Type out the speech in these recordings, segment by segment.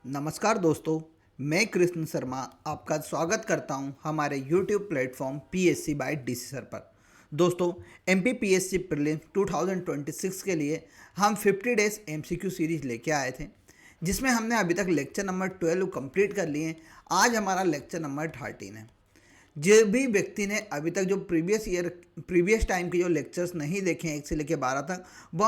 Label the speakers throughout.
Speaker 1: नमस्कार दोस्तों, मैं कृष्ण शर्मा आपका स्वागत करता हूं हमारे YouTube platform PSC by DC sir पर। दोस्तों, एमपी पीएससी प्रीलिम्स 2026 के लिए हम 50 डेज एमसीक्यू सीरीज लेके आए थे, जिसमें हमने अभी तक लेक्चर नंबर 12 कंप्लीट कर लिए हैं। आज हमारा लेक्चर नंबर 13 है। जो भी व्यक्ति ने अभी तक जो प्रीवियस टाइम के जो लेक्चर्स नहीं देखे हैं 1 से लेकर 12 तक, वो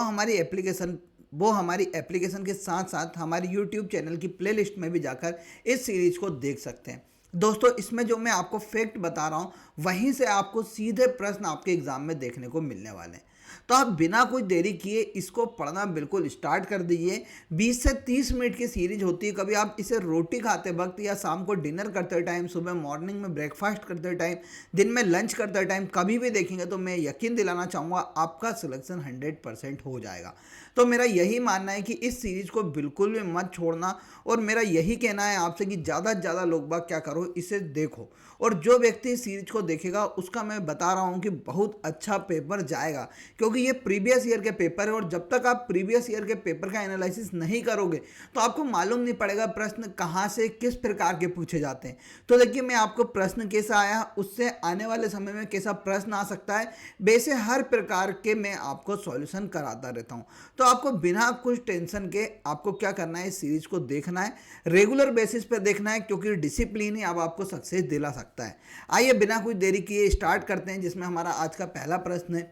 Speaker 1: हमारी एप्लीकेशन के साथ साथ हमारी यूट्यूब चैनल की प्लेलिस्ट में भी जाकर इस सीरीज को देख सकते हैं। दोस्तों, इसमें जो मैं आपको फैक्ट बता रहा हूँ, वहीं से आपको सीधे प्रश्न आपके एग्जाम में देखने को मिलने वाले हैं। तो आप बिना कोई देरी किए इसको पढ़ना बिल्कुल स्टार्ट कर दीजिए। 20 से 30 मिनट की सीरीज होती है। कभी आप इसे रोटी खाते वक्त या शाम को डिनर करते टाइम, सुबह मॉर्निंग में ब्रेकफास्ट करते टाइम, दिन में लंच करते टाइम कभी भी देखेंगे तो मैं यकीन दिलाना चाहूँगा आपका सिलेक्शन 100% हो जाएगा। तो मेरा यही मानना है कि इस सीरीज को बिल्कुल भी मत छोड़ना, और मेरा यही कहना है आपसे कि ज़्यादा से ज़्यादा लोग बाग क्या करो, इसे देखो। और जो व्यक्ति इस सीरीज को देखेगा उसका मैं बता रहा हूँ कि बहुत अच्छा पेपर जाएगा, क्योंकि ये प्रीवियस ईयर के पेपर है। और जब तक आप प्रीवियस ईयर के पेपर का एनालिसिस नहीं करोगे तो आपको मालूम नहीं पड़ेगा प्रश्न कहाँ से किस प्रकार के पूछे जाते हैं। तो देखिए, मैं आपको प्रश्न कैसा आया, उससे आने वाले समय में कैसा प्रश्न आ सकता है, वैसे हर प्रकार के मैं आपको सॉल्यूशन कराता रहता हूँ। तो आपको बिना कुछ टेंशन के आपको क्या करना है, इस सीरीज को देखना है, रेगुलर बेसिस पर देखना है, क्योंकि डिसिप्लिन ही अब आपको सक्सेस दिला सकता है। आइए बिना कुछ देरी किए स्टार्ट करते हैं, जिसमें हमारा आज का पहला प्रश्न है,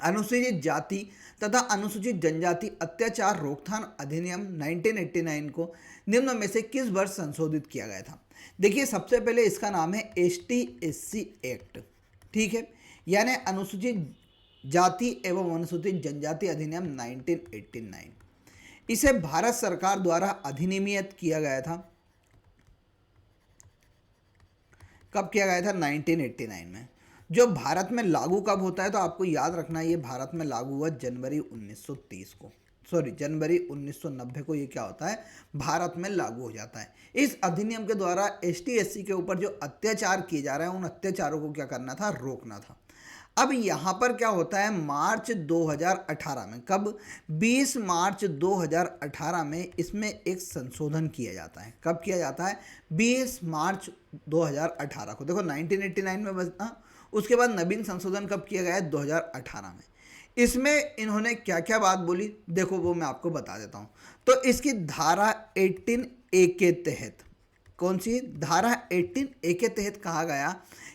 Speaker 1: अनुसूचित जाति तथा अनुसूचित जनजाति अत्याचार रोकथाम अधिनियम 1989 को निम्न में से किस वर्ष संशोधित किया गया था। देखिए, सबसे पहले इसका नाम है ST/SC एक्ट, ठीक है, यानी अनुसूचित जाति एवं अनुसूचित जनजाति अधिनियम 1989। इसे भारत सरकार द्वारा अधिनियमित किया गया था। कब किया गया था? 1989 में। जो भारत में लागू कब होता है, तो आपको याद रखना है, ये भारत में लागू हुआ जनवरी 1930 को, सॉरी जनवरी 1990 को ये क्या होता है, भारत में लागू हो जाता है। इस अधिनियम के द्वारा ST/SC के ऊपर जो अत्याचार किए जा रहे हैं, उन अत्याचारों को क्या करना था, रोकना था। अब यहाँ पर क्या होता है, मार्च 2018 में, कब? 20 मार्च 2018 में इसमें एक संशोधन किया जाता है। कब किया जाता है? 20 मार्च 2018 को। देखो, 1989 में बना, उसके बाद नवीन संशोधन कब किया गया है? 2018 में। इसमें इन्होंने क्या क्या बात बोली, देखो वो मैं आपको बता देता हूँ। तो इसकी धारा 18A के तहत, कौन सी धारा? 18A के तहत कहा गया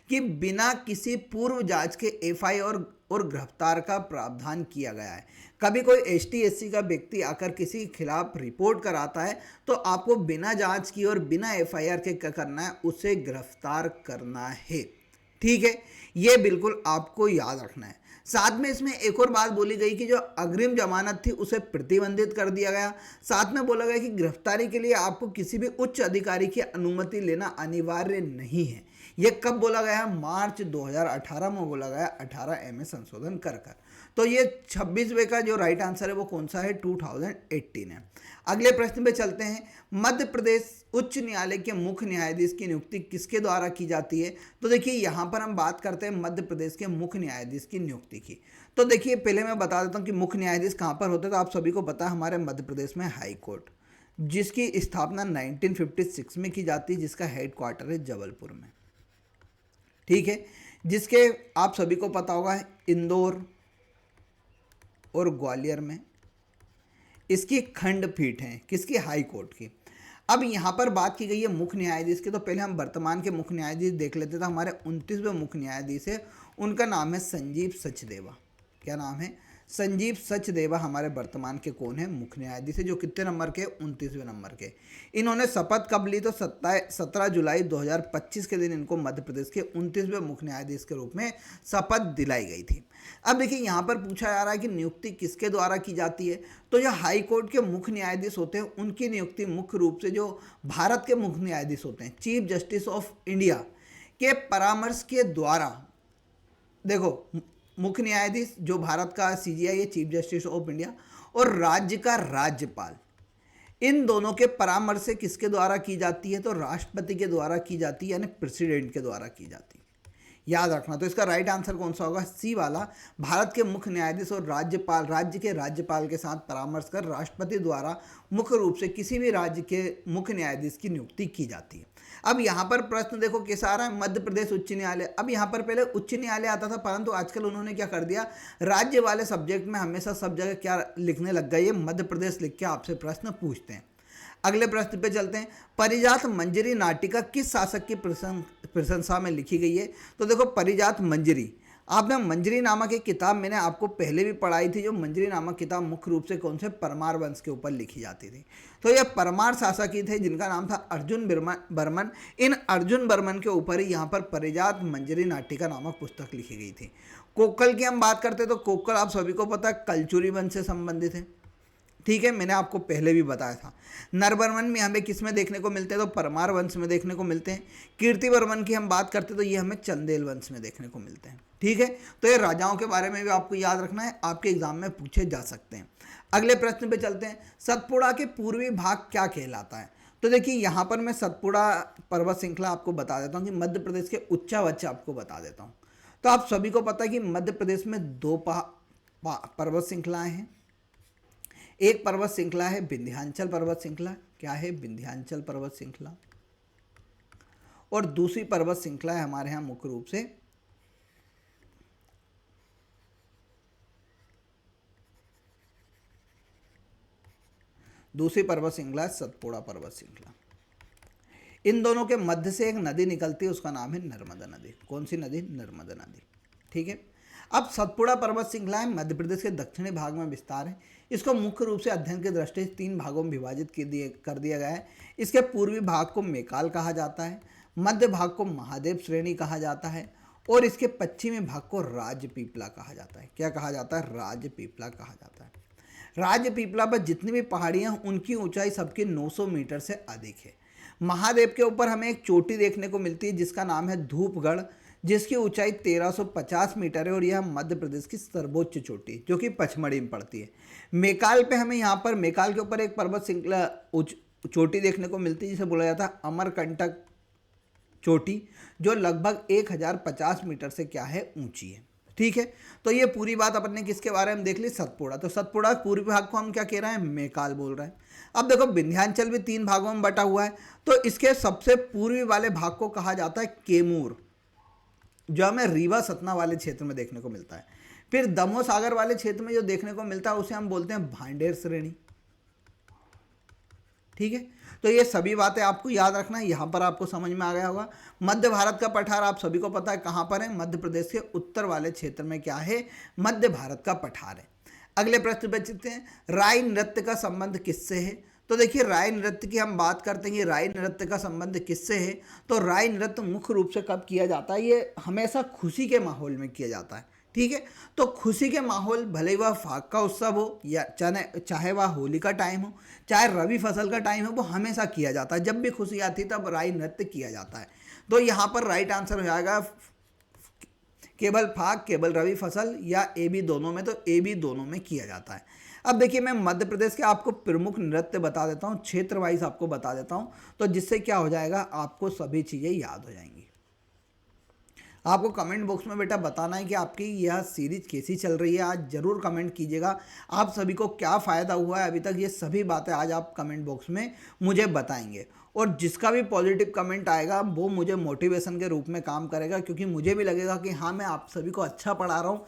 Speaker 1: कि बिना किसी पूर्व जांच के FI और गिरफ्तार का प्रावधान किया गया है। कभी कोई ST/SC का व्यक्ति आकर किसी के खिलाफ रिपोर्ट कराता है तो आपको बिना जांच की और बिना FIR के क्या करना है, उसे गिरफ्तार करना है, ठीक है। ये बिल्कुल आपको याद रखना है। साथ में इसमें एक और बात बोली गई कि जो अग्रिम जमानत थी उसे प्रतिबंधित कर दिया गया। साथ में बोला गया कि गिरफ्तारी के लिए आपको किसी भी उच्च अधिकारी की अनुमति लेना अनिवार्य नहीं है। ये कब बोला गया? मार्च 2018 में बोला गया, 18A में संशोधन कर कर। तो ये 26वें का जो राइट आंसर है वो कौन सा है? 2018 है। अगले प्रश्न पे चलते हैं। मध्य प्रदेश उच्च न्यायालय के मुख्य न्यायाधीश की नियुक्ति किसके द्वारा की जाती है? तो देखिए, यहाँ पर हम बात करते हैं मध्य प्रदेश के मुख्य न्यायाधीश की नियुक्ति की। तो देखिए, पहले मैं बता देता हूँ कि मुख्य न्यायाधीश कहाँ पर होते हैं। तो आप सभी को पता है, हमारे मध्य प्रदेश में हाई कोर्ट, जिसकी स्थापना 1956 में की जाती है, जिसका हेड क्वार्टर है जबलपुर में, ठीक है, जिसके आप सभी को पता होगा इंदौर और ग्वालियर में इसकी खंडपीठ है, किसकी? हाई कोर्ट की। अब यहाँ पर बात की गई है मुख्य न्यायाधीश की, तो पहले हम वर्तमान के मुख्य न्यायाधीश देख लेते थे। हमारे 29वें मुख्य न्यायाधीश है, उनका नाम है संजीव सचदेवा। क्या नाम है? संजीव सचदेवा हमारे वर्तमान के कौन है? मुख्य न्यायाधीश है, जो कितने नंबर के? 29वें नंबर के। इन्होंने शपथ कब ली? तो 17 जुलाई 2025 के दिन इनको मध्य प्रदेश के 29वें मुख्य न्यायाधीश के रूप में शपथ दिलाई गई थी। अब देखिए, यहाँ पर पूछा जा रहा है कि नियुक्ति किसके द्वारा की जाती है। तो जो हाई कोर्ट के मुख्य न्यायाधीश होते हैं, उनकी नियुक्ति मुख्य रूप से जो भारत के मुख्य न्यायाधीश होते हैं, चीफ जस्टिस ऑफ इंडिया के परामर्श के द्वारा, देखो, मुख्य न्यायाधीश जो भारत का CJI है, चीफ जस्टिस ऑफ इंडिया, और राज्य का राज्यपाल, इन दोनों के परामर्श से किसके द्वारा की जाती है? तो राष्ट्रपति के द्वारा की जाती है, यानी प्रेसिडेंट के द्वारा की जाती है। याद रखना। तो इसका राइट आंसर कौन सा होगा? सी वाला, भारत के मुख्य न्यायाधीश और राज्यपाल, राज्य के राज्यपाल के साथ परामर्श कर राष्ट्रपति द्वारा मुख्य रूप से किसी भी राज्य के मुख्य न्यायाधीश की नियुक्ति की जाती है। अब यहाँ पर प्रश्न देखो कैसा आ रहा है, मध्य प्रदेश उच्च न्यायालय। अब यहाँ पर पहले उच्च न्यायालय आता था, परंतु आजकल उन्होंने क्या कर दिया, राज्य वाले सब्जेक्ट में हमेशा सब जगह क्या लिखने लग गए, ये मध्य प्रदेश लिख के आपसे प्रश्न पूछते हैं। अगले प्रश्न पे चलते हैं, परिजात मंजरी नाटिका किस शासक की प्रशंसा में लिखी गई है? तो देखो परिजात मंजरी, आपने मंजरी नामक एक किताब मैंने आपको पहले भी पढ़ाई थी। जो मंजरी नामक किताब मुख्य रूप से कौन से परमार वंश के ऊपर लिखी जाती थी। तो ये परमार शासक ही थे जिनका नाम था अर्जुन बर्मन। इन अर्जुन बर्मन के ऊपर ही यहाँ पर परिजात मंजरी नाटिका नामक पुस्तक लिखी गई थी। कोक्कल की हम बात करते हैं तो कोक्कल आप सभी को पता है कलचुरी वंश से संबंधित है, ठीक है, मैंने आपको पहले भी बताया था। नरबर्मन में हमें किस में देखने को मिलते हैं? तो परमार वंश में देखने को मिलते हैं। कीर्तिवर्मन की हम बात करते हैं तो ये हमें चंदेल वंश में देखने को मिलते हैं, ठीक है। तो ये राजाओं के बारे में भी आपको याद रखना है, आपके एग्जाम में पूछे जा सकते हैं। अगले प्रश्न पे चलते हैं, सतपुड़ा के पूर्वी भाग क्या कहलाता है? तो देखिए यहाँ पर मैं सतपुड़ा पर्वत श्रृंखला आपको बता देता हूँ कि मध्य प्रदेश के उच्चावच आपको बता देता हूँ। तो आप सभी को पता है कि मध्य प्रदेश में दो पर्वत श्रृंखलाएं हैं। एक पर्वत श्रृंखला है विंध्याचल पर्वत श्रृंखला, क्या है? विंध्याचल पर्वत श्रृंखला। और दूसरी पर्वत श्रृंखला है हमारे यहाँ मुख्य रूप से दूसरी पर्वत श्रृंखला है सतपुड़ा पर्वत श्रृंखला। इन दोनों के मध्य से एक नदी निकलती है, उसका नाम है नर्मदा नदी। कौन सी नदी? नर्मदा नदी, ठीक है। अब सतपुड़ा पर्वत श्रृंखला मध्य प्रदेश के दक्षिणी भाग में विस्तार है। इसको मुख्य रूप से अध्ययन की दृष्टि से 3 भागों में विभाजित कर दिया गया है। इसके पूर्वी भाग को मेकाल कहा जाता है, मध्य भाग को महादेव श्रेणी कहा जाता है और इसके पश्चिमी भाग को राजपीपला कहा जाता है। क्या कहा जाता है? राजपीपला कहा जाता है। राजपीपला पर जितनी भी पहाड़ियाँ उनकी ऊंचाई सबकी 900 मीटर से अधिक है। महादेव के ऊपर हमें एक चोटी देखने को मिलती है जिसका नाम है धूपगढ़, जिसकी ऊंचाई 1350 मीटर है और यह मध्य प्रदेश की सर्वोच्च चोटी जो कि पचमढ़ी में पड़ती है। मेकाल पे हमें यहाँ पर मेकाल के ऊपर एक पर्वत श्रृंखला चोटी देखने को मिलती है जिसे बोला जाता है अमरकंटक चोटी, जो लगभग 1050 मीटर से क्या है? ऊंची है, ठीक है। तो ये पूरी बात अपन ने किसके बारे में देख ली? सतपुड़ा। तो सतपुड़ा पूर्वी भाग को हम क्या कह रहे हैं? मेकाल बोल रहे हैं। अब देखो विंध्याचल भी 3 भागों में बटा हुआ है, तो इसके सबसे पूर्वी वाले भाग को कहा जाता है केमूर, जो हमें रीवा सतना वाले क्षेत्र में देखने को मिलता है। फिर दमोह सागर वाले क्षेत्र में जो देखने को मिलता है उसे हम बोलते हैं भांडेर श्रेणी, ठीक है। तो ये सभी बातें आपको याद रखना है, यहाँ पर आपको समझ में आ गया होगा। मध्य भारत का पठार आप सभी को पता है कहाँ पर है? मध्य प्रदेश के उत्तर वाले क्षेत्र में क्या है? मध्य भारत का पठार है। अगले प्रश्न पे चलते हैं, राई नृत्य का संबंध किससे है? तो देखिए राई नृत्य की हम बात करते हैं कि राई नृत्य का संबंध किससे है? तो राई नृत्य मुख्य रूप से कब किया जाता है? ये हमेशा खुशी के माहौल में किया जाता है, ठीक है। तो खुशी के माहौल, भले ही वह फाग का उत्सव हो या चाहे वह होली का टाइम हो, चाहे रबी फसल का टाइम हो, वो हमेशा किया जाता है। जब भी खुशी आती है तब राई नृत्य किया जाता है। तो यहाँ पर राइट आंसर हो जाएगा केवल फाग, केवल रबी फसल या ए बी दोनों में। तो ए बी दोनों में किया जाता है। अब देखिए मैं मध्य प्रदेश के आपको प्रमुख नृत्य बता देता हूँ, क्षेत्र वाइज आपको बता देता हूँ, तो जिससे क्या हो जाएगा, आपको सभी चीज़ें याद हो जाएंगी। आपको कमेंट बॉक्स में बेटा बताना है कि आपकी यह सीरीज कैसी चल रही है। आज ज़रूर कमेंट कीजिएगा आप सभी को क्या फ़ायदा हुआ है अभी तक। ये सभी बातें आज आप कमेंट बॉक्स में मुझे बताएंगे और जिसका भी पॉजिटिव कमेंट आएगा वो मुझे मोटिवेशन के रूप में काम करेगा, क्योंकि मुझे भी लगेगा कि हाँ मैं आप सभी को अच्छा पढ़ा रहा हूँ।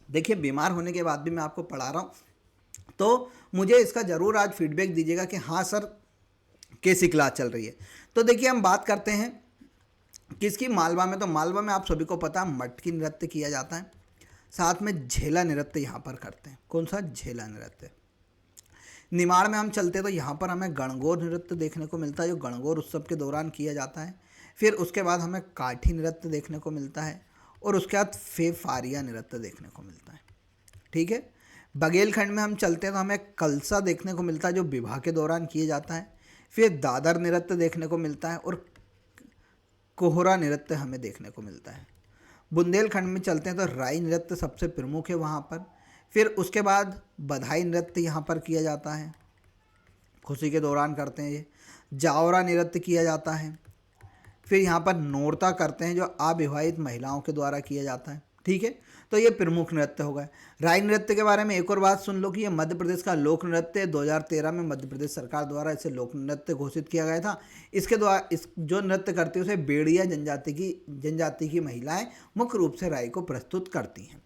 Speaker 1: देखिए बीमार होने के बाद भी मैं आपको पढ़ा रहा हूँ, तो मुझे इसका ज़रूर आज फीडबैक दीजिएगा कि हाँ सर कैसी क्लास चल रही है। तो देखिए हम बात करते हैं किसकी, मालवा में। तो मालवा में आप सभी को पता है मटकी नृत्य किया जाता है, साथ में झेला नृत्य यहाँ पर करते हैं। कौन सा? झेला नृत्य। निमाड़ में हम चलते हैं तो यहाँ पर हमें गणगौर नृत्य देखने को मिलता है, जो गणगौर उत्सव के दौरान किया जाता है। फिर उसके बाद हमें काठी नृत्य देखने को मिलता है और उसके बाद फेफारिया नृत्य देखने को मिलता है, ठीक है। बघेलखंड में हम चलते हैं तो हमें कलसा देखने को मिलता है, जो विवाह के दौरान किया जाता है। फिर दादर नृत्य देखने को मिलता है और कोहरा नृत्य हमें देखने को मिलता है। बुंदेलखंड में चलते हैं तो राई नृत्य सबसे प्रमुख है वहाँ पर। फिर उसके बाद बधाई नृत्य यहाँ पर किया जाता है। खुशी के दौरान करते हैं ये। जावरा नृत्य किया जाता है। फिर यहाँ पर नोरता करते हैं जो अविवाहित महिलाओं के द्वारा किया जाता है। ठीक है, तो ये प्रमुख नृत्य हो गए। राई नृत्य के बारे में एक और बात सुन लो कि ये मध्य प्रदेश का लोक नृत्य है। 2013 में मध्य प्रदेश सरकार द्वारा इसे लोक नृत्य घोषित किया गया था। इसके द्वारा इस जो नृत्य करती है उसे बेड़िया जनजाति की महिलाएं मुख्य रूप से राई को प्रस्तुत करती हैं।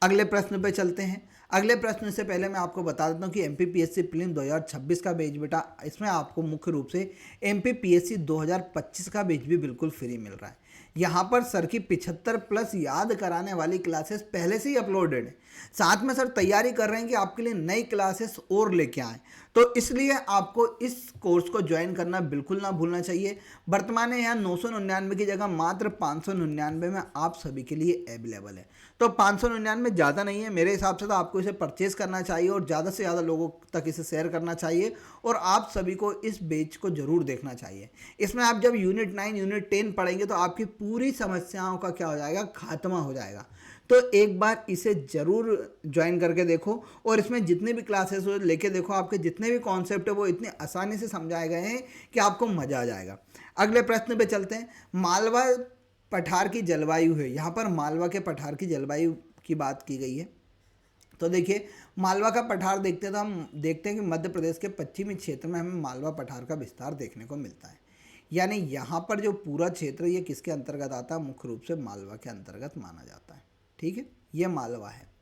Speaker 1: अगले प्रश्न पे चलते हैं। अगले प्रश्न से पहले मैं आपको बता देता हूँ कि एमपीपीएससी प्रीलिम 2026 का बैच बेटा, इसमें आपको मुख्य रूप से एमपीपीएससी 2025 का बैच भी बिल्कुल फ्री मिल रहा है। यहाँ पर सर की 75 प्लस याद कराने वाली क्लासेस पहले से ही अपलोडेड है। साथ में सर तैयारी कर रहे हैं कि आपके लिए नई क्लासेस और लेके आएँ, तो इसलिए आपको इस कोर्स को ज्वाइन करना बिल्कुल ना भूलना चाहिए। वर्तमान में यहाँ 999 की जगह मात्र 599 में आप सभी के लिए अवेलेबल है। तो 599 ज़्यादा नहीं है मेरे हिसाब से, तो आपको इसे परचेज़ करना चाहिए और ज़्यादा से ज़्यादा लोगों तक इसे शेयर करना चाहिए और आप सभी को इस बैच को ज़रूर देखना चाहिए। इसमें आप जब यूनिट 9 यूनिट 10 पढ़ेंगे तो आपकी पूरी समस्याओं का क्या हो जाएगा, खात्मा हो जाएगा। तो एक बार इसे ज़रूर ज्वाइन करके देखो और इसमें जितने भी क्लासेस हो लेके देखो, आपके जितने भी कॉन्सेप्ट है वो इतने आसानी से समझाए गए हैं कि आपको मज़ा आ जाएगा। अगले प्रश्न पे चलते हैं। मालवा पठार की जलवायु है, यहाँ पर मालवा के पठार की जलवायु की बात की गई है। तो देखिए मालवा का पठार देखते हैं तो हम देखते हैं कि मध्य प्रदेश के पश्चिमी क्षेत्र में हमें मालवा पठार का विस्तार देखने को मिलता है। यानी यहाँ पर जो पूरा क्षेत्र ये किसके अंतर्गत आता है, मुख्य रूप से मालवा के अंतर्गत माना जाता है। ठीक है, ये मालवा है।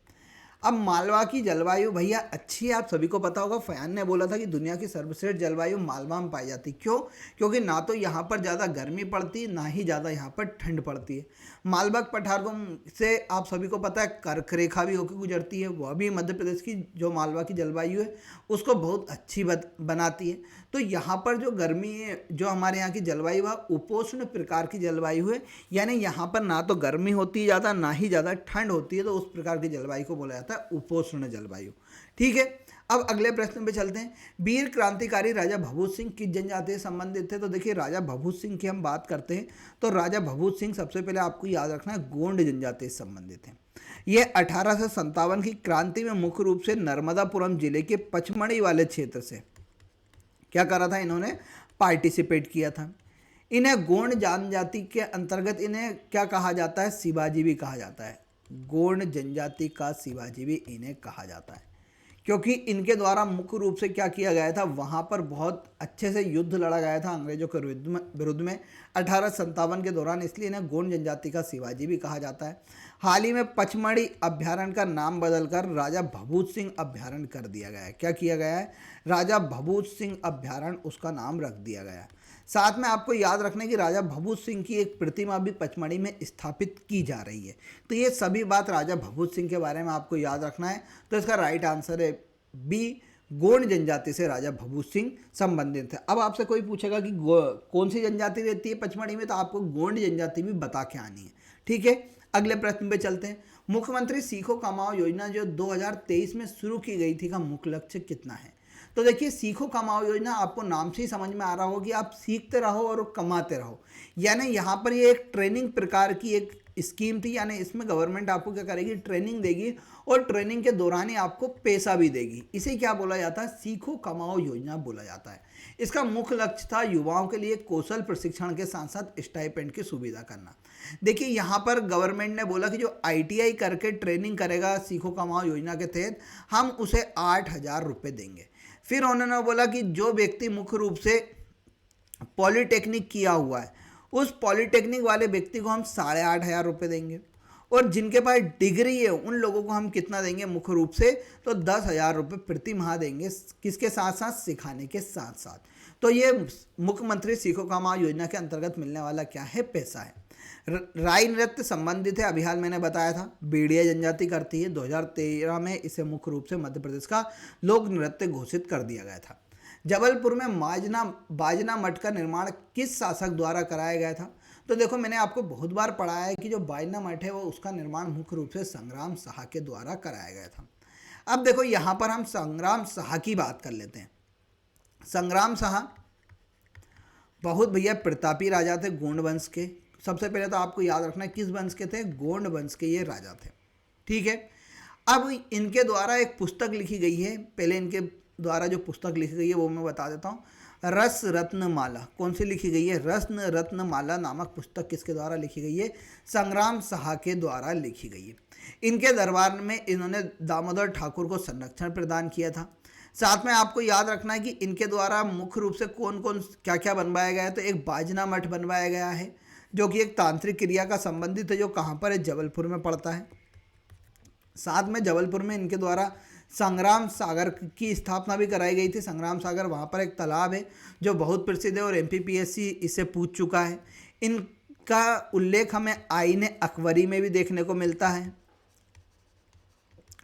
Speaker 1: अब मालवा की जलवायु भैया अच्छी है, आप सभी को पता होगा। फयान ने बोला था कि दुनिया की सर्वश्रेष्ठ जलवायु मालवा में पाई जाती। क्यों? क्योंकि ना तो यहाँ पर ज़्यादा गर्मी पड़ती ना ही ज़्यादा यहाँ पर ठंड पड़ती है। मालवा पठार को से आप सभी को पता है कर्क रेखा भी होकर गुजरती है, वह भी मध्य प्रदेश की जो मालवा की जलवायु है उसको बहुत अच्छी बनाती है। तो यहाँ पर जो गर्मी है, जो हमारे यहाँ की जलवायु है उपोष्ण प्रकार की जलवायु है। यानी यहाँ पर ना तो गर्मी होती है ज़्यादा ना ही ज़्यादा ठंड होती है, तो उस प्रकार की जलवायु को बोला जाता है उपोष्ण जलवायु। ठीक है, अब अगले प्रश्न पे चलते हैं। वीर क्रांतिकारी राजा भभूत सिंह किस जनजाति से संबंधित थे? तो देखिए राजा भभूत सिंह की हम बात करते हैं तो राजा भभूत सिंह सबसे पहले आपको याद रखना है गोंड जनजाति से संबंधित हैं। ये 1857 की क्रांति में मुख्य रूप से नर्मदापुरम जिले के पचमढ़ी वाले क्षेत्र से क्या करा था, इन्होंने पार्टिसिपेट किया था। इन्हें गोंड जनजाति के अंतर्गत इन्हें क्या कहा जाता है, शिवाजी भी कहा जाता है। गोंड जनजाति का शिवाजी भी इन्हें कहा जाता है क्योंकि इनके द्वारा मुख्य रूप से क्या किया गया था, वहाँ पर बहुत अच्छे से युद्ध लड़ा गया था अंग्रेजों के विरुद्ध में 1857 के दौरान, इसलिए इन्हें गोंड जनजाति का शिवाजी भी कहा जाता है। हाल ही में पचमढ़ी अभ्यारण्य का नाम बदलकर राजा भभूत सिंह अभ्यारण्य कर दिया गया है। क्या किया गया है, राजा भभूत सिंह अभ्यारण्य उसका नाम रख दिया गया है। साथ में आपको याद रखना है कि राजा भभूत सिंह की एक प्रतिमा भी पचमढ़ी में स्थापित की जा रही है। तो ये सभी बात राजा भभूत सिंह के बारे में आपको याद रखना है। तो इसका राइट आंसर है बी, गोंड जनजाति से राजा भभूत सिंह संबंधित है। अब आपसे कोई पूछेगा कि कौन सी जनजाति रहती है पचमढ़ी में, तो आपको गोंड जनजाति भी बता के आनी है। ठीक है, अगले प्रश्न पे चलते हैं। मुख्यमंत्री सीखो कमाओ योजना जो 2023 में शुरू की गई थी का मुख्य लक्ष्य कितना है? तो देखिए सीखो कमाओ योजना आपको नाम से ही समझ में आ रहा हो कि आप सीखते रहो और कमाते रहो। यानी यहाँ पर ये एक ट्रेनिंग प्रकार की एक स्कीम थी। यानी इसमें गवर्नमेंट आपको क्या करेगी, ट्रेनिंग देगी और ट्रेनिंग के दौरान ही आपको पैसा भी देगी। इसे क्या बोला जाता है, सीखो कमाओ योजना बोला जाता है। इसका मुख्य लक्ष्य था युवाओं के लिए कौशल प्रशिक्षण के साथ साथ स्टाइपेंड की सुविधा करना। देखिए यहाँ पर गवर्नमेंट ने बोला कि जो ITI करके ट्रेनिंग करेगा सीखो कमाओ योजना के तहत हम उसे 8,000 रुपये देंगे। फिर उन्होंने बोला कि जो व्यक्ति मुख्य रूप से पॉलिटेक्निक किया हुआ है उस पॉलिटेक्निक वाले व्यक्ति को हम 8,500 रुपये देंगे और जिनके पास डिग्री है उन लोगों को हम कितना देंगे, मुख्य रूप से तो 10,000 रुपये प्रति माह देंगे। किसके साथ साथ, सिखाने के साथ साथ। तो ये मुख्यमंत्री सीखो कमाओ योजना के अंतर्गत मिलने वाला क्या है, पैसा है। राई नृत्य संबंधित है, अभी हाल मैंने बताया था बेड़िया जनजाति करती है। 2013 में इसे मुख्य रूप से मध्य प्रदेश का लोक नृत्य घोषित कर दिया गया था। जबलपुर में बाजना मठ का निर्माण किस शासक द्वारा कराया गया था? तो देखो मैंने आपको बहुत बार पढ़ाया है कि जो बाजना मठ है वो उसका निर्माण मुख्य रूप से संग्राम शाह के द्वारा कराया गया था। अब देखो यहाँ पर हम संग्राम शाह की बात कर लेते हैं। संग्राम शाह बहुत भैया प्रतापी राजा थे गोंड वंश के। सबसे पहले तो आपको याद रखना है किस वंश के थे, गोंड वंश के ये राजा थे। ठीक है, अब इनके द्वारा एक पुस्तक लिखी गई है। पहले इनके द्वारा जो पुस्तक लिखी गई है वो मैं बता देता हूँ। रस रत्नमाला कौन सी लिखी गई है? रत्न रत्नमाला नामक पुस्तक किसके द्वारा लिखी गई है? संग्राम साहा के द्वारा लिखी गई है। इनके दरबार में इन्होंने दामोदर ठाकुर को संरक्षण प्रदान किया था। साथ में आपको याद रखना है कि इनके द्वारा मुख्य रूप से कौन कौन क्या क्या बनवाया गया है। तो एक बाजना मठ बनवाया गया है जो कि एक तांत्रिक क्रिया का संबंधित है, जो कहाँ पर है? जबलपुर में पड़ता है। साथ में जबलपुर में इनके द्वारा संग्राम सागर की स्थापना भी कराई गई थी। संग्राम सागर वहाँ पर एक तालाब है जो बहुत प्रसिद्ध है और एमपीपीएससी इससे पूछ चुका है। इनका उल्लेख हमें आईने अकबरी में भी देखने को मिलता है।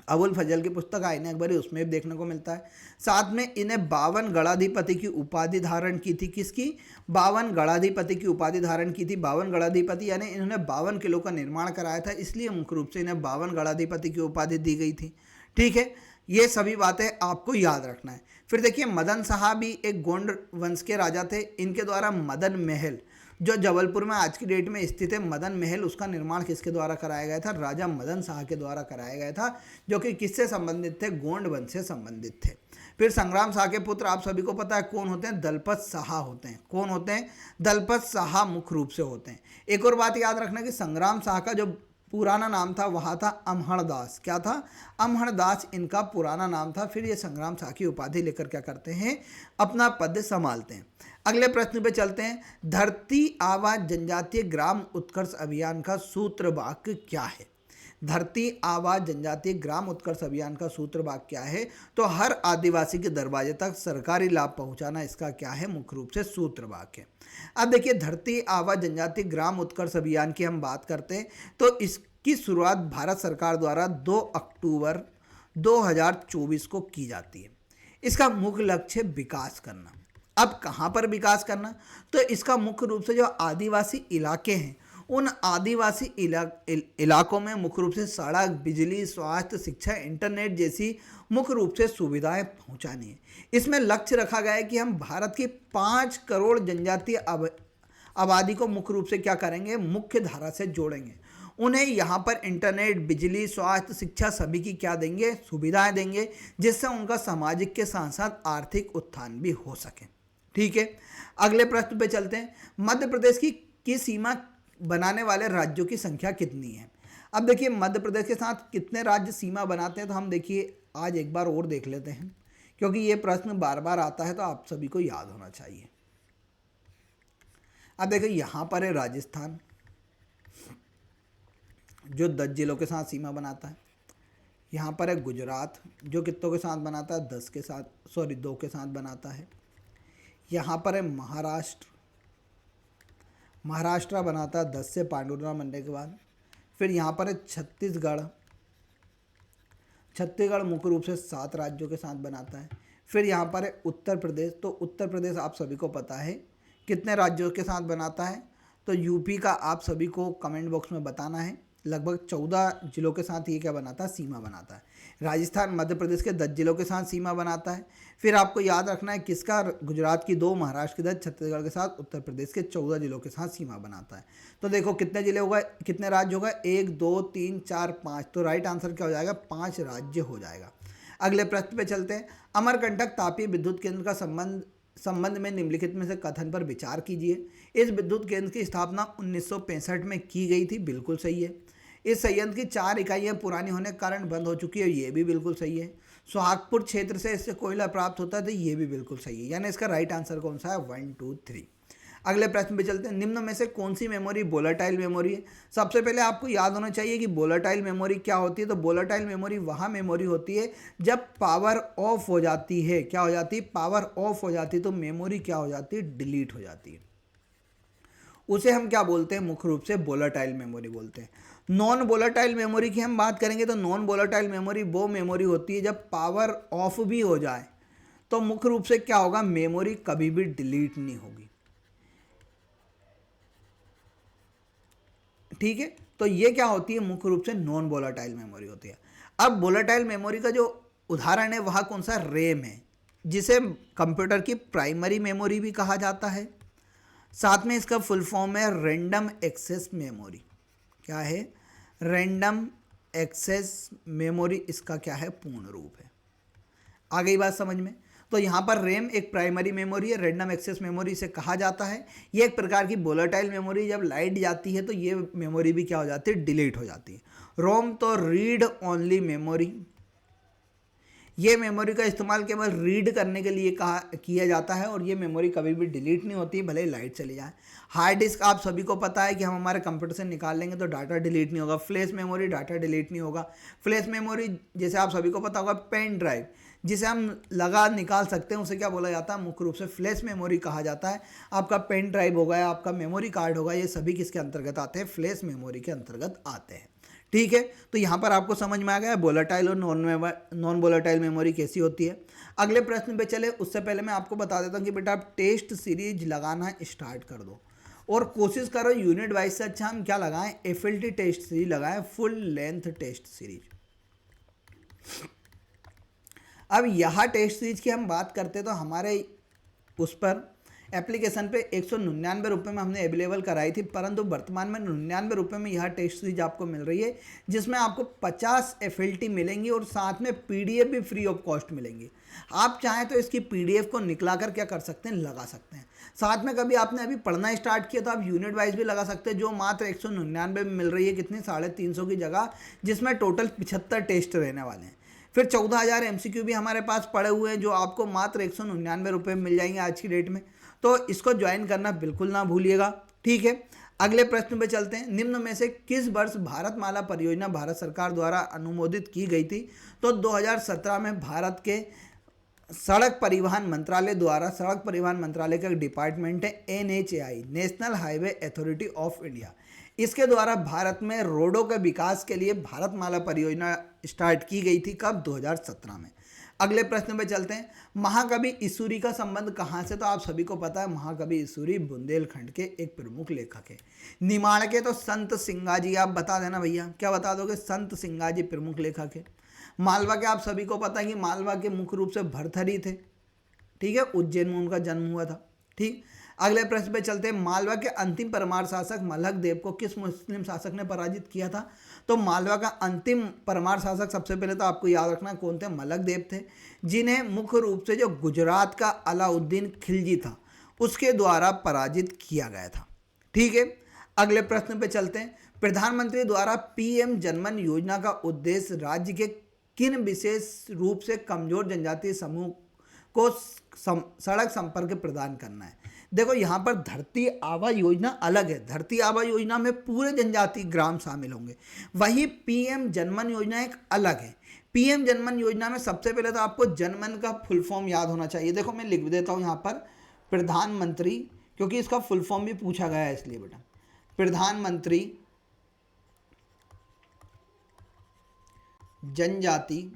Speaker 1: अबुल फजल की पुस्तक आईने अकबरी उसमें भी देखने को मिलता है। साथ में इन्हें 52 गणाधिपति की उपाधि धारण की थी। किसकी? 52 गणाधिपति की उपाधि धारण की थी। 52 गणाधिपति यानी इन्होंने 52 किलो का निर्माण कराया था, इसलिए मुख्य रूप से इन्हें 52 गणाधिपति की उपाधि दी गई थी। ठीक है, ये सभी बातें आपको याद रखना है। फिर देखिए मदन शाह भी एक गोंड वंश के राजा थे। इनके द्वारा मदन महल जो जबलपुर में आज की डेट में स्थित है, मदन महल, उसका निर्माण किसके द्वारा कराया गया था? राजा मदन शाह के द्वारा कराया गया था, जो कि किससे संबंधित थे? गोंड वंश से संबंधित थे। फिर संग्राम शाह के पुत्र आप सभी को पता है कौन होते हैं? दलपत शाह होते हैं। कौन होते हैं? दलपत शाह मुख्य रूप से होते हैं। एक और बात याद रखना कि संग्राम शाह का जो पुराना नाम था वहाँ था अमहणदास। क्या था? अमहणदास इनका पुराना नाम था। फिर ये संग्राम शाह की उपाधि लेकर क्या करते हैं? अपना पद संभालते हैं। अगले प्रश्न पे चलते हैं। धरती आबा जनजातीय ग्राम उत्कर्ष अभियान का सूत्र वाक्य क्या है? धरती आबा जनजातीय ग्राम उत्कर्ष अभियान का सूत्र वाक्य क्या है? तो हर आदिवासी के दरवाजे तक सरकारी लाभ पहुंचाना इसका क्या है? मुख्य रूप से सूत्र वाक्य। अब देखिए धरती आबा जनजातीय ग्राम उत्कर्ष अभियान की हम बात करते हैं तो इसकी शुरुआत भारत सरकार द्वारा 2 अक्टूबर 2024 को की जाती है। इसका मुख्य लक्ष्य विकास करना। अब कहाँ पर विकास करना? तो इसका मुख्य रूप से जो आदिवासी इलाके हैं उन आदिवासी इलाकों में मुख्य रूप से सड़क, बिजली, स्वास्थ्य, शिक्षा, इंटरनेट जैसी मुख्य रूप से सुविधाएं पहुंचानी है। इसमें लक्ष्य रखा गया है कि हम भारत की 5 करोड़ जनजातीय आबादी को मुख्य रूप से क्या करेंगे? मुख्य धारा से जोड़ेंगे। उन्हें यहाँ पर इंटरनेट, बिजली, स्वास्थ्य, शिक्षा सभी की क्या देंगे? सुविधाएं देंगे, जिससे उनका सामाजिक के साथ साथ आर्थिक उत्थान भी हो सके। ठीक है, अगले प्रश्न पे चलते हैं। मध्य प्रदेश की सीमा बनाने वाले राज्यों की संख्या कितनी है? अब देखिए मध्य प्रदेश के साथ कितने राज्य सीमा बनाते हैं तो हम देखिए आज एक बार और देख लेते हैं, क्योंकि ये प्रश्न बार बार आता है तो आप सभी को याद होना चाहिए। अब देखिए यहाँ पर है राजस्थान जो 10 जिलों के साथ सीमा बनाता है। यहाँ पर है गुजरात जो कितनों के साथ बनाता है? 2 के साथ बनाता है। यहाँ पर है महाराष्ट्र बनाता है 10 से पांडुरंग बनने के बाद। फिर यहाँ पर है छत्तीसगढ़ मुख्य रूप से 7 राज्यों के साथ बनाता है। फिर यहाँ पर है उत्तर प्रदेश। तो उत्तर प्रदेश आप सभी को पता है कितने राज्यों के साथ बनाता है? तो यूपी का आप सभी को कमेंट बॉक्स में बताना है। लगभग 14 जिलों के साथ ये क्या बनाता है? सीमा बनाता है। राजस्थान मध्य प्रदेश के 10 जिलों के साथ सीमा बनाता है। फिर आपको याद रखना है किसका? गुजरात की 2, महाराष्ट्र की 10, छत्तीसगढ़ के साथ उत्तर प्रदेश के 14 जिलों के साथ सीमा बनाता है। तो देखो कितने जिले होगा, कितने राज्य होगा? 1 2 3 4 5। तो राइट आंसर क्या हो जाएगा? 5 राज्य हो जाएगा। अगले प्रश्न पे चलते हैं। अमरकंटक तापीय विद्युत केंद्र का संबंध में निम्नलिखित में से कथन पर विचार कीजिए। इस विद्युत केंद्र की स्थापना 1965 में की गई थी, बिल्कुल सही है। इस संयंत्र की 4 इकाइयां पुरानी होने के कारण बंद हो चुकी है, ये भी बिल्कुल सही है। सुहागपुर क्षेत्र से इससे कोयला प्राप्त होता है, तो ये भी बिल्कुल सही है। यानी इसका राइट आंसर कौन सा है? 1 2 3। अगले प्रश्न पे चलते हैं। निम्न में से कौन सी मेमोरी वोलेटाइल मेमोरी है? सबसे पहले आपको याद होना चाहिए कि वोलेटाइल मेमोरी क्या होती है। तो वोलेटाइल मेमोरी वहाँ मेमोरी होती है जब पावर ऑफ हो जाती है। क्या हो जाती है? पावर ऑफ हो जाती है तो मेमोरी क्या हो जाती है? डिलीट हो जाती है। उसे हम क्या बोलते हैं? मुख्य रूप से वोलेटाइल मेमोरी बोलते हैं। नॉन वोलेटाइल मेमोरी की हम बात करेंगे तो नॉन वोलेटाइल मेमोरी वो मेमोरी होती है जब पावर ऑफ भी हो जाए तो मुख्य रूप से क्या होगा? मेमोरी कभी भी डिलीट नहीं होगी। ठीक है, तो ये क्या होती है? मुख्य रूप से नॉन वोलेटाइल मेमोरी होती है। अब वोलेटाइल मेमोरी का जो उदाहरण है वह कौन सा? रैम है, जिसे कंप्यूटर की प्राइमरी मेमोरी भी कहा जाता है। साथ में इसका फुल फॉर्म है रैंडम एक्सेस मेमोरी। क्या है? रैंडम एक्सेस मेमोरी इसका क्या है? पूर्ण रूप है। आ गई बात समझ में? तो यहाँ पर रैम एक प्राइमरी मेमोरी है, रैंडम एक्सेस मेमोरी से कहा जाता है। ये एक प्रकार की वोलेटाइल मेमोरी, जब लाइट जाती है तो ये मेमोरी भी क्या हो जाती है, डिलीट हो जाती है। रोम तो रीड ओनली मेमोरी, ये मेमोरी का इस्तेमाल केवल रीड करने के लिए किया जाता है और ये मेमोरी कभी भी डिलीट नहीं होती भले ही लाइट चली जाए। हार्ड डिस्क आप सभी को पता है कि हम हमारे कंप्यूटर से निकाल लेंगे तो डाटा डिलीट नहीं होगा। फ्लैश मेमोरी डाटा डिलीट नहीं होगा। फ्लैश मेमोरी जैसे आप सभी को पता होगा पेन ड्राइव जिसे हम लगा निकाल सकते हैं उसे क्या बोला जाता है, मुख्य रूप से फ्लैश मेमोरी कहा जाता है। आपका पेन ड्राइव होगा या आपका मेमोरी कार्ड होगा, ये सभी किसके अंतर्गत आते हैं, फ्लैश मेमोरी के अंतर्गत आते हैं। ठीक है, तो यहाँ पर आपको समझ में आ गया वोलेटाइल और नॉन वोलेटाइल मेमोरी कैसी होती है। अगले प्रश्न पे चले उससे पहले मैं आपको बता देता हूँ कि बेटा आप टेस्ट सीरीज लगाना स्टार्ट कर दो और कोशिश करो यूनिट वाइज से अच्छा हम क्या लगाएं, एफएलटी टेस्ट सीरीज लगाएं, फुल लेंथ टेस्ट सीरीज। अब यह टेस्ट सीरीज की हम बात करते तो हमारे उस पर एप्लीकेशन पे 199 रुपये में हमने अवेलेबल कराई थी, परंतु वर्तमान में 99 रुपये में यह टेस्ट सीरीज आपको मिल रही है जिसमें आपको 50 एफएलटी मिलेंगी और साथ में पीडीएफ भी फ्री ऑफ कॉस्ट मिलेंगी। आप चाहें तो इसकी पीडीएफ को निकला कर क्या कर सकते हैं, लगा सकते हैं। साथ में कभी आपने अभी पढ़ना स्टार्ट किया तो आप यूनिट वाइज भी लगा सकते हैं, जो मात्र 199 में मिल रही है, कितनी 350 की जगह, जिसमें टोटल 75 टेस्ट रहने वाले हैं। फिर 14,000 एमसीक्यू भी हमारे पास पड़े हुए हैं जो आपको मात्र 199 रुपये में मिल जाएंगे आज की डेट में। तो इसको ज्वाइन करना बिल्कुल ना भूलिएगा। ठीक है, अगले प्रश्न पे चलते हैं। निम्न में से किस वर्ष भारतमाला परियोजना भारत सरकार द्वारा अनुमोदित की गई थी? तो 2017 में भारत के सड़क परिवहन मंत्रालय द्वारा, सड़क परिवहन मंत्रालय का डिपार्टमेंट है NHAI, national highway authority of India, इसके द्वारा भारत में रोडों के विकास के लिए भारतमाला परियोजना स्टार्ट की गई थी। कब? 2017 में। अगले प्रश्न पे चलते हैं। महाकवि इसूरी का संबंध कहाँ से? तो आप सभी को पता है महाकवि इसूरी बुंदेलखंड के एक प्रमुख लेखक है। निमाड़ के तो संत सिंगाजी, आप बता देना भैया, क्या बता दोगे? संत सिंगाजी प्रमुख लेखक है। मालवा के आप सभी को पता है कि मालवा के मुख्य रूप से भरथरी थे। ठीक है, उज्जैन में उनका जन्म हुआ था। ठीक, अगले प्रश्न पे चलते हैं। मालवा के अंतिम परमार शासक मलहक देव को किस मुस्लिम शासक ने पराजित किया था? तो मालवा का अंतिम परमार शासक सबसे पहले तो आपको याद रखना कौन थे, मलहक देव थे, जिन्हें मुख्य रूप से जो गुजरात का अलाउद्दीन खिलजी था उसके द्वारा पराजित किया गया था। ठीक है, अगले प्रश्न पे चलते हैं। प्रधानमंत्री द्वारा PM जनमन योजना का उद्देश्य राज्य के किन विशेष रूप से कमजोर जनजातीय समूह को सड़क संपर्क प्रदान करना है? देखो यहाँ पर धरती आबा योजना अलग है। धरती आबा योजना में पूरे जनजाति ग्राम शामिल होंगे, वही PM जनमन योजना एक अलग है। PM जनमन योजना में सबसे पहले तो आपको जनमन का फुल फॉर्म याद होना चाहिए। देखो मैं लिख देता हूँ यहाँ पर प्रधानमंत्री, क्योंकि इसका फुल फॉर्म भी पूछा गया है इसलिए बेटा, प्रधानमंत्री जनजाति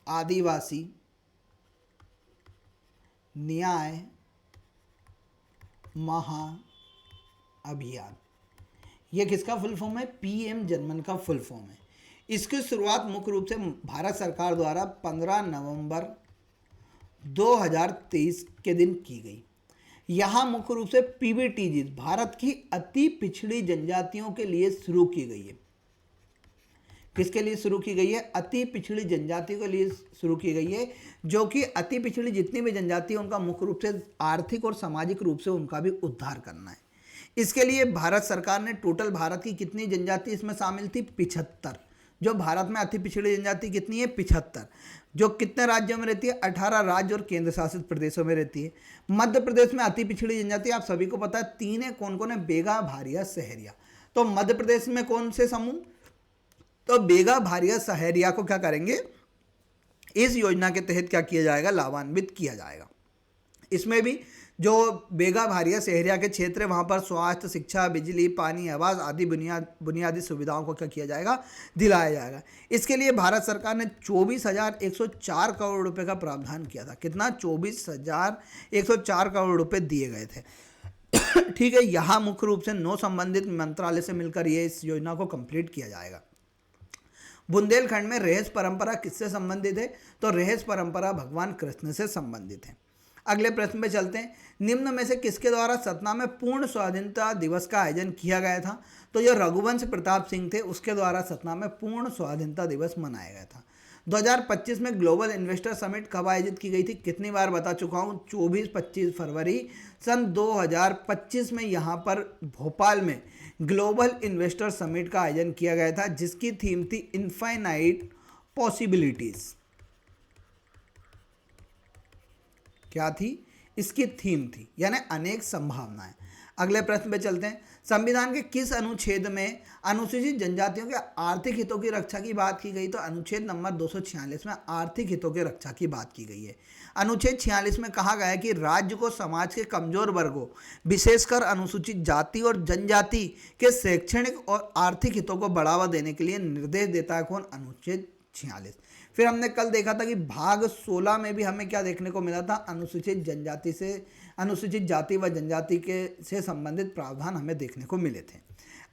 Speaker 1: आदिवासी न्याय महाअभियान, ये किसका फुल फॉर्म है? PM जनमन का फुल फॉर्म है। इसकी शुरुआत मुख्य रूप से भारत सरकार द्वारा 15 नवंबर 2023 के दिन की गई। यहाँ मुख्य रूप से PBTG भारत की अति पिछड़ी जनजातियों के लिए शुरू की गई है। किसके लिए शुरू की गई है? अति पिछड़ी जनजातियों के लिए शुरू की गई है, जो कि अति पिछड़ी जितनी भी जनजाति है उनका मुख्य रूप से आर्थिक और सामाजिक रूप से उनका भी उद्धार करना है। इसके लिए भारत सरकार ने टोटल भारत की कितनी जनजाति इसमें शामिल थी? 75। जो भारत में अति पिछड़ी जनजाति कितनी है? 75। जो कितने राज्यों में रहती है? 18 राज्य और केंद्र शासित प्रदेशों में रहती है। मध्य प्रदेश में अति पिछड़ी जनजाति आप सभी को पता है 3 है। कौन कौन है? बेगा, भारिया, सहरिया। तो मध्य प्रदेश में कौन से समूह? तो बेगा, भारिया, सहरिया को क्या करेंगे, इस योजना के तहत क्या किया जाएगा? लाभान्वित किया जाएगा। इसमें भी जो बेगा, भारिया, सहरिया के क्षेत्र है वहाँ पर स्वास्थ्य, शिक्षा, बिजली, पानी, आवास आदि बुनियादी सुविधाओं को क्या किया जाएगा? दिलाया जाएगा। इसके लिए भारत सरकार ने 24,104 करोड़ रुपए का प्रावधान किया था। कितना? 24,104 करोड़ रुपए दिए गए थे। ठीक है, यहाँ मुख्य रूप से 9 संबंधित मंत्रालय से मिलकर ये इस योजना को कंप्लीट किया जाएगा। बुंदेलखंड में रहेस परंपरा किससे संबंधित है? तो रहेस परंपरा भगवान कृष्ण से संबंधित है। अगले प्रश्न पे चलते हैं। निम्न में से किसके द्वारा सतना में पूर्ण स्वाधीनता दिवस का आयोजन किया गया था? तो जो रघुवंश प्रताप सिंह थे उसके द्वारा सतना में पूर्ण स्वाधीनता दिवस मनाया गया था। 2025 में ग्लोबल इन्वेस्टर समिट कब आयोजित की गई थी? कितनी बार बता चुका हूँ, 24-25 फरवरी सन 2025 में यहाँ पर भोपाल में ग्लोबल इन्वेस्टर समिट का आयोजन किया गया था, जिसकी थीम थी इनफाइनाइट पॉसिबिलिटीज। क्या थी? इसकी थीम थी यानी अनेक संभावनाएं। अगले प्रश्न पे चलते हैं। संविधान के किस अनुच्छेद में अनुसूचित जनजातियों के आर्थिक हितों की रक्षा की बात की गई? तो अनुच्छेद नंबर 246 में आर्थिक हितों की रक्षा की बात की गई है। अनुच्छेद 46 में कहा गया है कि राज्य को समाज के कमजोर वर्गों, विशेषकर अनुसूचित जाति और जनजाति के शैक्षणिक और आर्थिक हितों को बढ़ावा देने के लिए निर्देश देता है। कौन? अनुच्छेद 46। फिर हमने कल देखा था कि भाग 16 में भी हमें क्या देखने को मिला था? अनुसूचित जाति व जनजाति के से संबंधित प्रावधान हमें देखने को मिले थे।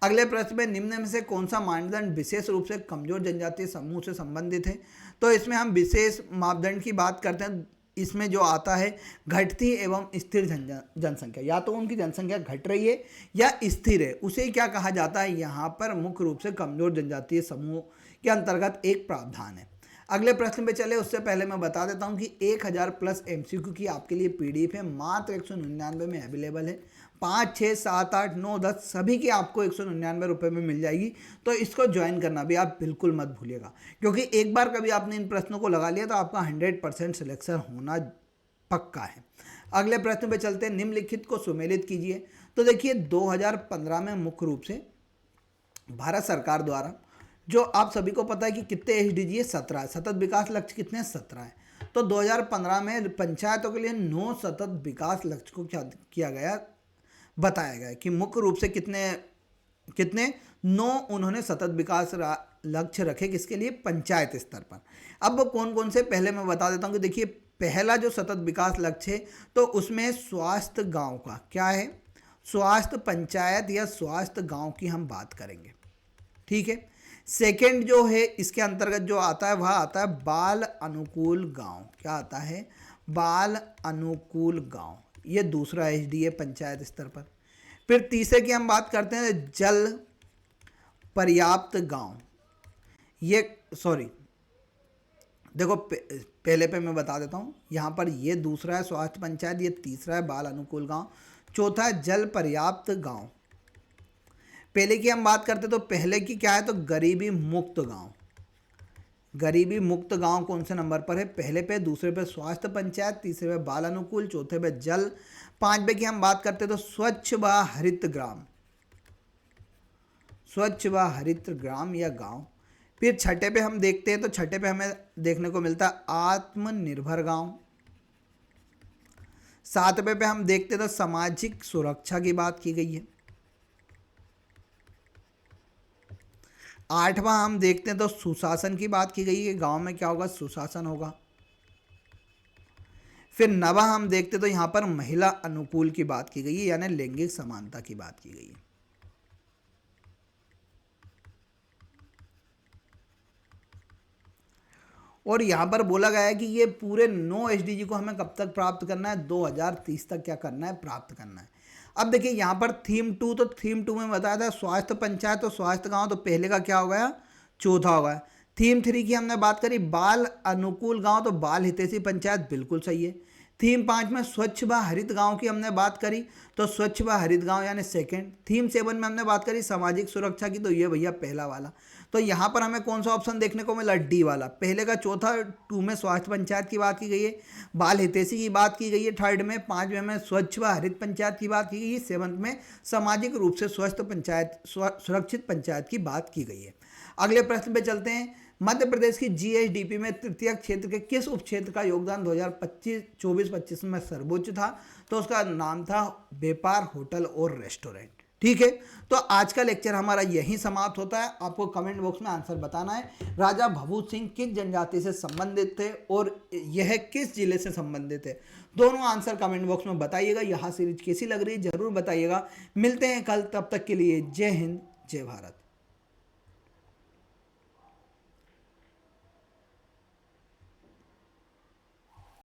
Speaker 1: अगले प्रश्न में निम्न में से कौन सा मानदंड विशेष रूप से कमजोर जनजातीय समूह से संबंधित है? तो इसमें हम विशेष मापदंड की बात करते हैं। इसमें जो आता है घटती एवं स्थिर जनसंख्या, या तो उनकी जनसंख्या घट रही है या स्थिर है, उसे क्या कहा जाता है? यहाँ पर मुख्य रूप से कमजोर जनजातीय समूह के अंतर्गत एक प्रावधान है। अगले प्रश्न पे चले उससे पहले मैं बता देता हूँ कि 1000 प्लस MCQ की आपके लिए PDF है, मात्र 199 में अवेलेबल है। 5, 6, 7, 8, 9, 10 सभी की आपको 199 रुपये में मिल जाएगी। तो इसको ज्वाइन करना भी आप बिल्कुल मत भूलिएगा, क्योंकि एक बार कभी आपने इन प्रश्नों को लगा लिया तो आपका 100% सिलेक्शन होना पक्का है। अगले प्रश्न पे चलते हैं। निम्नलिखित को सुमेलित कीजिए। तो देखिए 2015 में मुख्य रूप से भारत सरकार द्वारा, जो आप सभी को पता है कि कितने SDG है? 17 है। सतत विकास लक्ष्य कितने? 17 है। तो 2015 में पंचायतों के लिए 9 सतत विकास लक्ष्य को क्या किया गया? बताया गया कि मुख्य रूप से कितने 9 उन्होंने सतत विकास लक्ष्य रखे। किसके लिए? पंचायत स्तर पर। अब वो कौन कौन से, पहले मैं बता देता हूँ कि देखिए पहला जो सतत विकास लक्ष्य है तो उसमें स्वास्थ्य गांव का क्या है? स्वास्थ्य पंचायत या स्वास्थ्य गांव की हम बात करेंगे, ठीक है। सेकंड जो है इसके अंतर्गत जो आता है वह आता है बाल अनुकूल गांव। क्या आता है? बाल अनुकूल गांव। ये दूसरा SD है पंचायत स्तर पर। फिर तीसरे की हम बात करते हैं जल पर्याप्त गांव। ये देखो पहले पे मैं बता देता हूँ, यहाँ पर ये दूसरा है स्वास्थ्य पंचायत, ये तीसरा है बाल अनुकूल गांव, चौथा है जल पर्याप्त गांव। पहले की हम बात करते तो पहले की क्या है? तो गरीबी मुक्त गांव। गरीबी मुक्त गांव कौन से नंबर पर है? पहले पे। दूसरे पे स्वास्थ्य पंचायत, तीसरे पे बाल अनुकूल, चौथे पे जल, 5 की हम बात करते तो स्वच्छ व हरित ग्राम। स्वच्छ व हरित ग्राम या गांव। फिर छठे पे हम देखते हैं तो छठे पे हमें देखने को मिलता है आत्मनिर्भर गांव। 7वें पे हम देखते तो सामाजिक सुरक्षा की बात की गई है। 8वां हम देखते हैं तो सुशासन की बात की गई है। गांव में क्या होगा? सुशासन होगा। फिर 9वां हम देखते तो यहां पर महिला अनुकूल की बात की गई है, यानी लैंगिक समानता की बात की गई है। और यहाँ पर बोला गया है कि ये पूरे 9 SDG को हमें कब तक प्राप्त करना है? 2030 तक क्या करना है? प्राप्त करना है। अब देखिए यहाँ पर थीम 2, तो थीम 2 में बताया था स्वास्थ्य पंचायत और स्वास्थ्य गांव, तो पहले का क्या हो गया? चौथा हो गया। थीम 3 की हमने बात करी बाल अनुकूल गांव, तो बाल हितैषी पंचायत बिल्कुल सही है। थीम 5 में स्वच्छ व हरित गांव की हमने बात करी, तो स्वच्छ व हरित गांव यानी सेकंड। थीम 7 में हमने बात करी सामाजिक सुरक्षा की, तो ये भैया पहला वाला। तो यहाँ पर हमें कौन सा ऑप्शन देखने को मिला? D वाला। पहले का चौथा 2 में स्वास्थ्य पंचायत की बात की गई है, बाल हितैषी की बात की गई है थर्ड में, 5वें में स्वच्छ व हरित पंचायत की बात की गई है, 7 में सामाजिक रूप से स्वस्थ पंचायत सुरक्षित पंचायत की बात की गई है। अगले प्रश्न पे चलते हैं। मध्य प्रदेश की GSDP में तृतीय क्षेत्र के किस उपक्षेत्र का योगदान 2024-25 में सर्वोच्च था? तो उसका नाम था व्यापार, होटल और रेस्टोरेंट। ठीक है, तो आज का लेक्चर हमारा यहीं समाप्त होता है। आपको कमेंट बॉक्स में आंसर बताना है राजा भभूत सिंह किस जनजाति से संबंधित थे और यह किस जिले से संबंधित है। दोनों आंसर कमेंट बॉक्स में बताइएगा। यह सीरीज कैसी लग रही है जरूर बताइएगा। मिलते हैं कल, तब तक के लिए जय हिंद जय भारत।